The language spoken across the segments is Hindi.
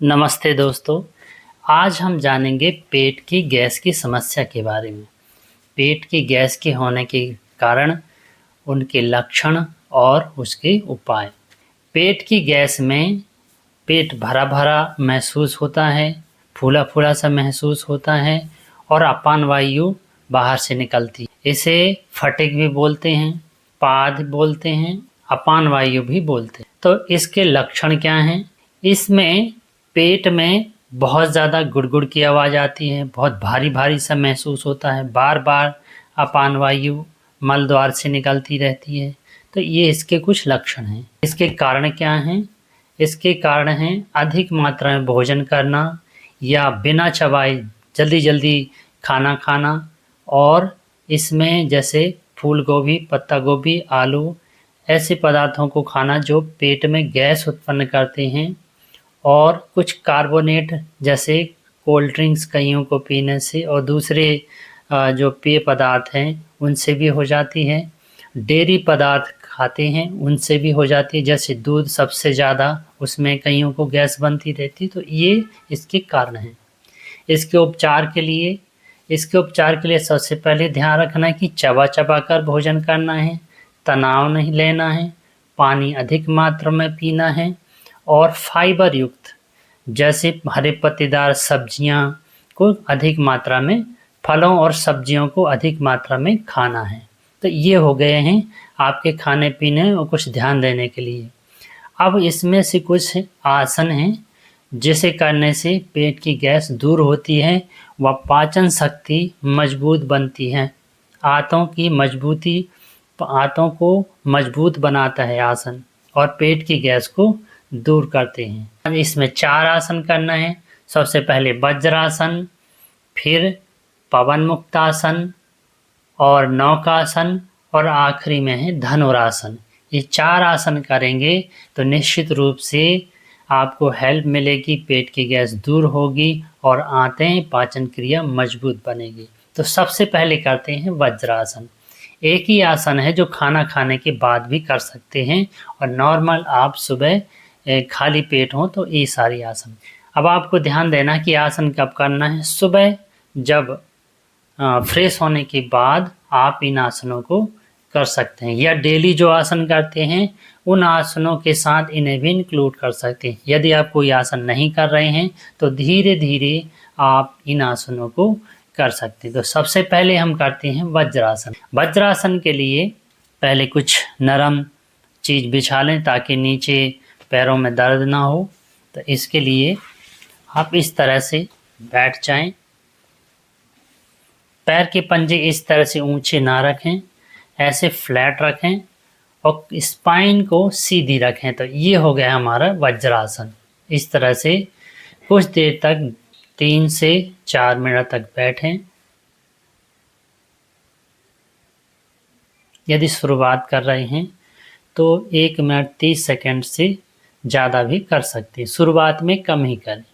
नमस्ते दोस्तों। आज हम जानेंगे पेट की गैस की समस्या के बारे में। पेट की गैस के होने के कारण, उनके लक्षण और उसके उपाय। पेट की गैस में पेट भरा-भरा महसूस होता है, फूला-फूला सा महसूस होता है और अपान वायु बाहर से निकलती है। इसे फटिग भी बोलते हैं, पाद बोलते हैं, अपान वायु भी बोलते हैं। तो इसके लक्षण क्या हैं? इसमें पेट में बहुत ज़्यादा गुड़गुड़ की आवाज़ आती है, बहुत भारी-भारी सा महसूस होता है, बार-बार अपान वायु मल द्वार से निकलती रहती है। तो ये इसके कुछ लक्षण हैं। इसके कारण क्या हैं? इसके कारण हैं अधिक मात्रा में भोजन करना या बिना चबाए जल्दी-जल्दी खाना खाना, और इसमें जैसे फूल गोभी, पत्ता गोभी, आलू ऐसे पदार्थों को खाना जो पेट में गैस उत्पन्न करते हैं, और कुछ कार्बोनेट जैसे कोल्ड ड्रिंक्स कईयों को पीने से और दूसरे जो पेय पदार्थ हैं उनसे भी हो जाती है। डेयरी पदार्थ खाते हैं उनसे भी हो जाती है, जैसे दूध सबसे ज़्यादा, उसमें कईयों को गैस बनती रहती है। तो ये इसके कारण हैं। इसके उपचार के लिए सबसे पहले ध्यान रखना है कि चबा-चबा कर भोजन करना है, तनाव नहीं लेना है, पानी अधिक मात्रा में पीना है और फाइबर युक्त जैसे हरे पत्तेदार सब्जियां को अधिक मात्रा में, फलों और सब्जियों को अधिक मात्रा में खाना है। तो ये हो गए हैं आपके खाने पीने और कुछ ध्यान देने के लिए। अब इसमें से कुछ आसन हैं जिसे करने से पेट की गैस दूर होती है व पाचन शक्ति मजबूत बनती है। आंतों को मजबूत बनाता है आसन, और पेट की गैस को दूर करते हैं। इसमें 4 आसन करना है। सबसे पहले वज्रासन, फिर पवन मुक्तासन और नौकासन, और आखिरी में है धनुरासन। ये 4 आसन करेंगे तो निश्चित रूप से आपको हेल्प मिलेगी, पेट की गैस दूर होगी और आंतें पाचन क्रिया मजबूत बनेगी। तो सबसे पहले करते हैं वज्रासन। एक ही आसन है जो खाना खाने के बाद भी कर सकते हैं, और नॉर्मल आप सुबह खाली पेट हो तो ये सारी आसन। अब आपको ध्यान देना कि आसन कब करना है। सुबह जब फ्रेश होने के बाद आप इन आसनों को कर सकते हैं, या डेली जो आसन करते हैं उन आसनों के साथ इन्हें भी इंक्लूड कर सकते हैं। यदि आप कोई आसन नहीं कर रहे हैं तो धीरे धीरे आप इन आसनों को कर सकते हैं। तो सबसे पहले हम करते हैं वज्रासन। वज्रासन के लिए पहले कुछ नरम चीज़ बिछा लें ताकि नीचे पैरों में दर्द ना हो। तो इसके लिए आप इस तरह से बैठ जाएं, पैर के पंजे इस तरह से ऊंचे ना रखें, ऐसे फ्लैट रखें और स्पाइन को सीधी रखें। तो ये हो गया हमारा वज्रासन। इस तरह से कुछ देर तक 3 से 4 मिनट तक बैठें। यदि शुरुआत कर रहे हैं तो 1 मिनट 30 सेकंड से ज़्यादा भी कर सकते हैं, शुरुआत में कम ही करें।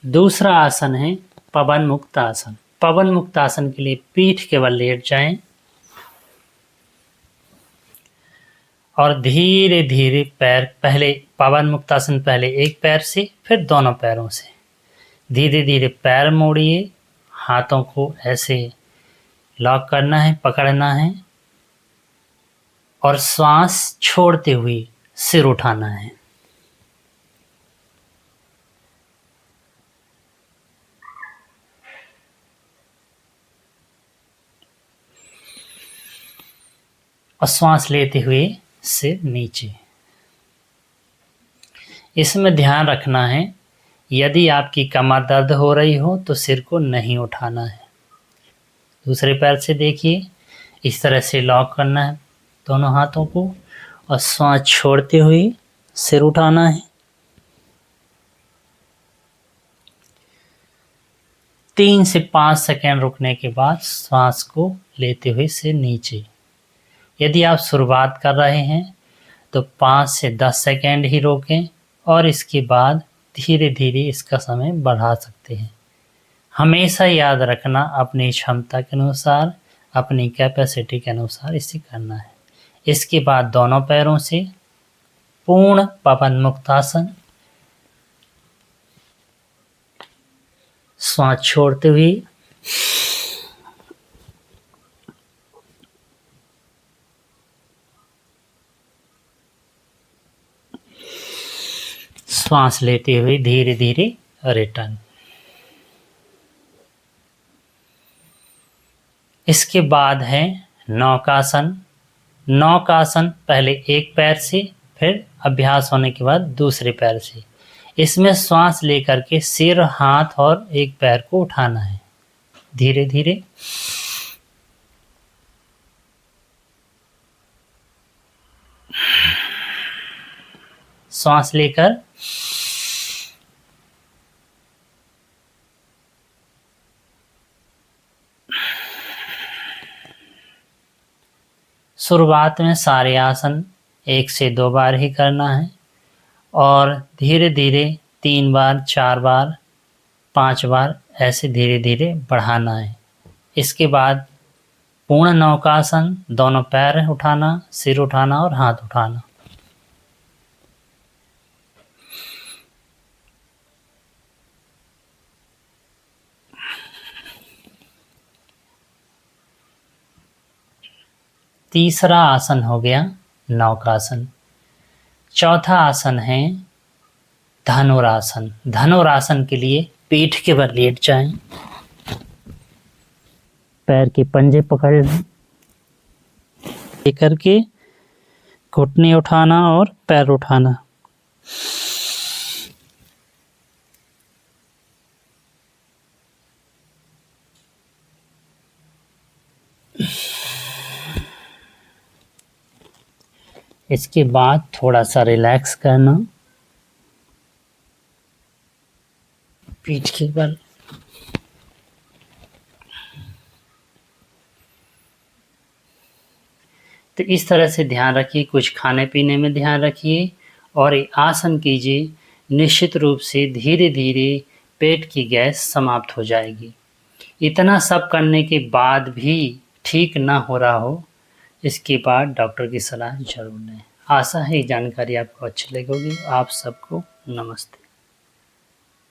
दूसरा आसन है पवन मुक्त आसन। पवन मुक्त आसन के लिए पीठ के बल लेट जाएं और धीरे धीरे पवन मुक्तासन पहले एक पैर से फिर दोनों पैरों से धीरे धीरे पैर मोड़िए, हाथों को ऐसे लॉक करना है, पकड़ना है और श्वास छोड़ते हुए सिर उठाना है। और श्वास लेते हुए सिर नीचे। इसमें ध्यान रखना है, यदि आपकी कमर दर्द हो रही हो तो सिर को नहीं उठाना है। दूसरे पैर से देखिए, इस तरह से लॉक करना है दोनों हाथों को और श्वास छोड़ते हुए सिर उठाना है। 3 से 5 सेकंड रुकने के बाद श्वास को लेते हुए सिर नीचे। यदि आप शुरुआत कर रहे हैं तो 5 से 10 सेकंड ही रोकें और इसके बाद धीरे धीरे इसका समय बढ़ा सकते हैं। हमेशा याद रखना, अपनी क्षमता के अनुसार, अपनी कैपेसिटी के अनुसार इसे करना है। इसके बाद दोनों पैरों से पूर्ण पवन मुक्तासन श्वास छोड़ते हुए श्वास लेते हुए धीरे धीरे रिटर्न। इसके बाद है नौकासन। नौकासन पहले एक पैर से, फिर अभ्यास होने के बाद दूसरे पैर से। इसमें श्वास लेकर के सिर, हाथ और एक पैर को उठाना है धीरे धीरे। श्वास लेकर शुरुआत में सारे आसन 1 से 2 बार ही करना है और धीरे धीरे 3 बार, 4 बार, 5 बार ऐसे धीरे धीरे बढ़ाना है। इसके बाद पूर्ण नौकासन, दोनों पैर उठाना, सिर उठाना और हाथ उठाना। तीसरा आसन हो गया नौकासन। चौथा आसन है धनुरासन। धनुरासन के लिए पीठ के बल लेट जाएं, पैर के पंजे पकड़ लें, लेकर के घुटने उठाना और पैर उठाना। इसके बाद थोड़ा सा रिलैक्स करना, पीठ के बल। तो इस तरह से ध्यान रखिए, कुछ खाने पीने में ध्यान रखिए और ये आसन कीजिए। निश्चित रूप से धीरे धीरे पेट की गैस समाप्त हो जाएगी। इतना सब करने के बाद भी ठीक ना हो रहा हो, इसके बाद डॉक्टर की सलाह जरूर लें। आशा है ये जानकारी आपको अच्छी लगेगी। आप सबको नमस्ते।